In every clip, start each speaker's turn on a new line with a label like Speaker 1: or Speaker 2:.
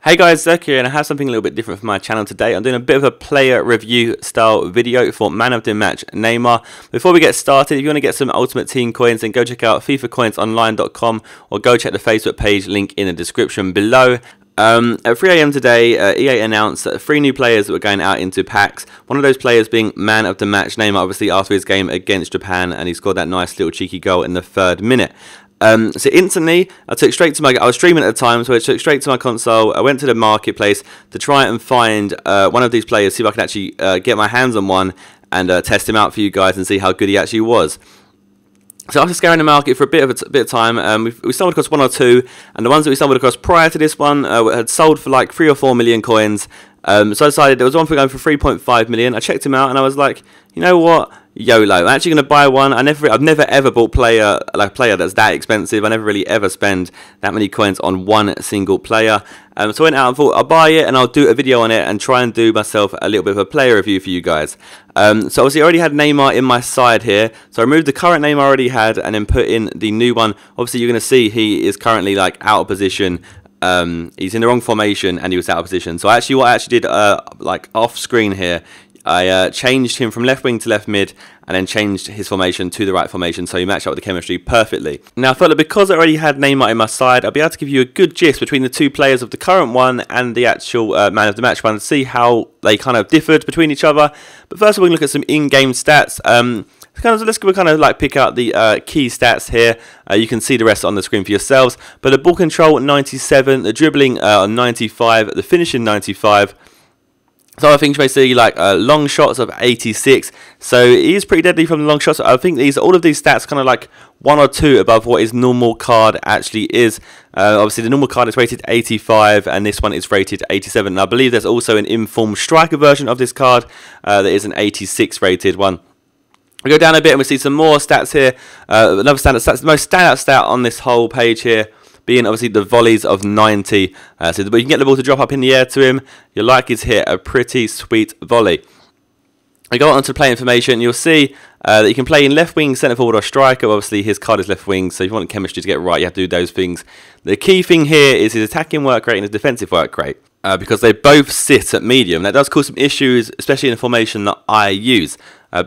Speaker 1: Hey guys, Zerkaa here, and I have something a little bit different for my channel today. I'm doing a bit of a player review style video for Man of the Match Neymar. Before we get started, if you want to get some Ultimate Team coins, then go check out FIFAcoinsonline.com or go check the Facebook page, link in the description below. At 3 AM today, EA announced that 3 new players that were going out into packs. One of those players being Man of the Match Neymar, obviously after his game against Japan, and he scored that nice little cheeky goal in the 3rd minute. So instantly, I was streaming at the time, so I took straight to my console. I went to the marketplace to try and find one of these players, see if I could actually get my hands on one and test him out for you guys and see how good he actually was. So after scouring the market for a bit of time, we stumbled across 1 or 2, and the ones that we stumbled across prior to this one had sold for like 3 or 4 million coins. So I decided there was one for going for 3.5 million. I checked him out, and I was like, you know what? YOLO. I'm actually going to buy one. I've never ever bought a player that's that expensive. I never really ever spend that many coins on one single player. So I went out and thought I'll buy it and I'll do a video on it and try and do myself a little bit of a player review for you guys. So obviously I already had Neymar in my side here. So I removed the current Neymar I already had and then put in the new one. Obviously you're going to see he is currently like out of position. He's in the wrong formation and he was out of position. So what I actually did like off screen here, I changed him from left wing to left mid and then changed his formation to the right formation so he matched up with the chemistry perfectly. Now I felt that because I already had Neymar in my side, I'll be able to give you a good gist between the 2 players of the current one and the actual Man of the Match one to see how they kind of differed between each other. But first of all, we're going to look at some in-game stats. Let's kind of like pick out the key stats here. You can see the rest on the screen for yourselves. But the ball control 97, the dribbling 95, the finishing 95. So I think you may see like long shots of 86. So he is pretty deadly from the long shots. I think all of these stats kind of like 1 or 2 above what his normal card actually is. Obviously the normal card is rated 85 and this one is rated 87. And I believe there's also an informed striker version of this card that is an 86 rated one. We go down a bit and we see some more stats here. Another standard stats, the most standout stat on this whole page here being obviously the volleys of 90. So you can get the ball to drop up in the air to him. You're likely to hit a pretty sweet volley. We go on to play information. You'll see that you can play in left wing, centre forward or striker. Obviously his card is left wing, so if you want chemistry to get right, you have to do those things. The key thing here is his attacking work rate and his defensive work rate. Because they both sit at medium. That does cause some issues, especially in the formation that I use.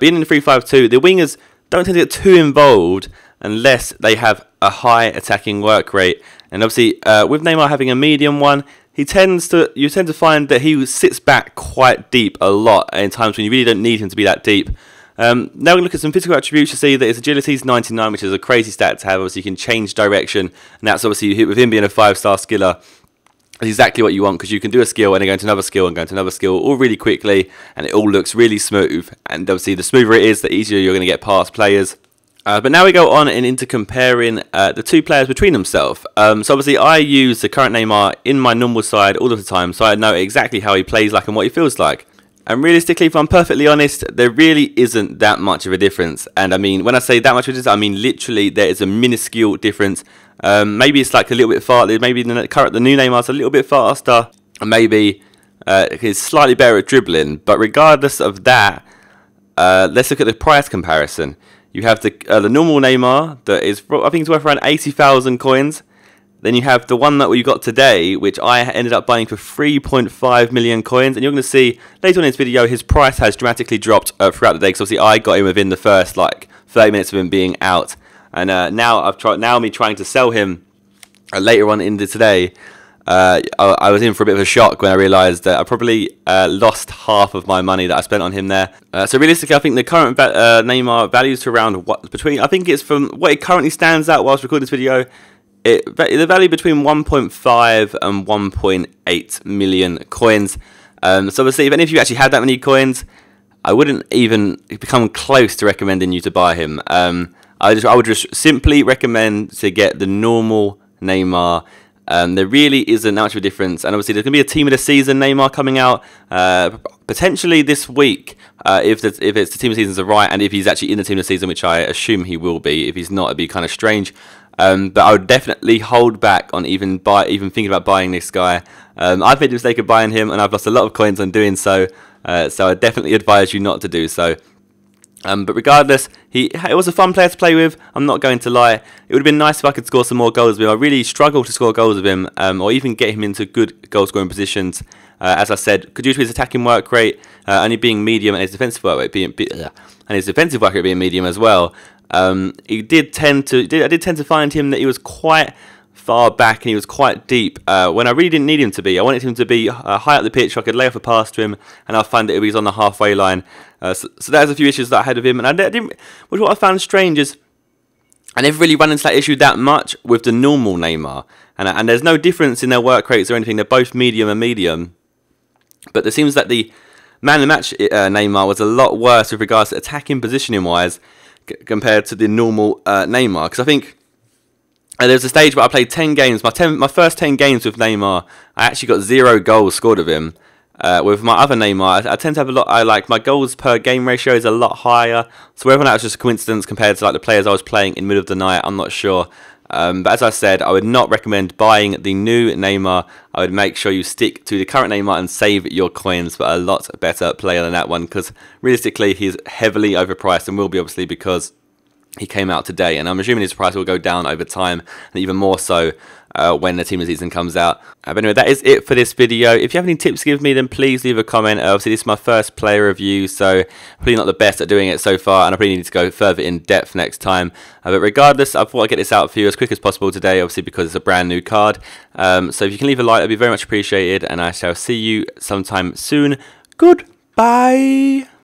Speaker 1: Being in the 3-5-2, the wingers don't tend to get too involved unless they have a high attacking work rate. And obviously, with Neymar having a medium one, you tend to find that he sits back quite deep a lot in times when you really don't need him to be that deep. Now we're going to look at some physical attributes. You see that his agility is 99, which is a crazy stat to have. Obviously, you can change direction, and that's obviously with him being a 5-star skiller. That's exactly what you want, because you can do a skill and then go into another skill and go into another skill all really quickly, and it all looks really smooth. And obviously, the smoother it is, the easier you're going to get past players. But now we go on and into comparing the 2 players between themselves. So obviously I use the current Neymar in my normal side all of the time, so I know exactly how he plays like and what he feels like. And realistically, if I'm perfectly honest, there really isn't that much of a difference. And I mean, when I say that much of a difference, I mean literally there is a minuscule difference. Maybe it's like a little bit faster, maybe the new Neymar's a little bit faster, and maybe he's slightly better at dribbling. But regardless of that, let's look at the price comparison. You have the normal Neymar that is, I think it's worth around 80,000 coins. Then you have the one that we got today, which I ended up buying for 3.5 million coins. And you're going to see later on in this video, his price has dramatically dropped throughout the day. Because obviously I got him within the first like 30 minutes of him being out. And now me trying to sell him later on into today. I was in for a bit of a shock when I realised that I probably lost half of my money that I spent on him there. So realistically, I think the current Neymar values to around I think it's from what it currently stands at whilst recording this video. The value between 1.5 and 1.8 million coins. So obviously, if any of you actually had that many coins, I wouldn't even become close to recommending you to buy him. I would just simply recommend to get the normal Neymar. There really isn't that much of a difference, and obviously there's going to be a team of the season Neymar coming out potentially this week if it's the team of the seasons are right, and if he's actually in the team of the season, which I assume he will be. If he's not, it'd be kind of strange. But I would definitely hold back on even thinking about buying this guy. I've made the mistake of buying him, and I've lost a lot of coins on doing so. So I definitely advise you not to do so. But regardless, it was a fun player to play with. I'm not going to lie. It would have been nice if I could score some more goals with him. I really struggle to score goals with him, or even get him into good goal scoring positions. As I said, due to his attacking work rate only being medium and his defensive work rate being medium as well. I did tend to find him that he was quite far back and he was quite deep when I really didn't need him to be. I wanted him to be high up the pitch so I could lay off a pass to him, and I find that he was on the halfway line. So there's a few issues that I had with him, and I didn't. Which what I found strange is I never really run into that issue that much with the normal Neymar, and there's no difference in their work rates or anything. They're both medium and medium, but it seems that the man of the match Neymar was a lot worse with regards to attacking positioning wise compared to the normal Neymar, because I think. There was a stage where I played 10 games. My first 10 games with Neymar, I actually got 0 goals scored of him. With my other Neymar, I tend to have a lot. My goals per game ratio is a lot higher. So whether that was just a coincidence compared to like the players I was playing in the middle of the night, I'm not sure. But as I said, I would not recommend buying the new Neymar. I would make sure you stick to the current Neymar and save your coins for a lot better player than that one, because realistically, he's heavily overpriced and will be, obviously, because he came out today, and I'm assuming his price will go down over time, and even more so when the team of the season comes out. But anyway, that is it for this video. If you have any tips to give me, then please leave a comment. Obviously, this is my first player review, so probably not the best at doing it so far, and I probably need to go further in depth next time. But regardless, I thought I'd get this out for you as quick as possible today, obviously because it's a brand new card. So if you can leave a like, that'd be very much appreciated, and I shall see you sometime soon. Goodbye.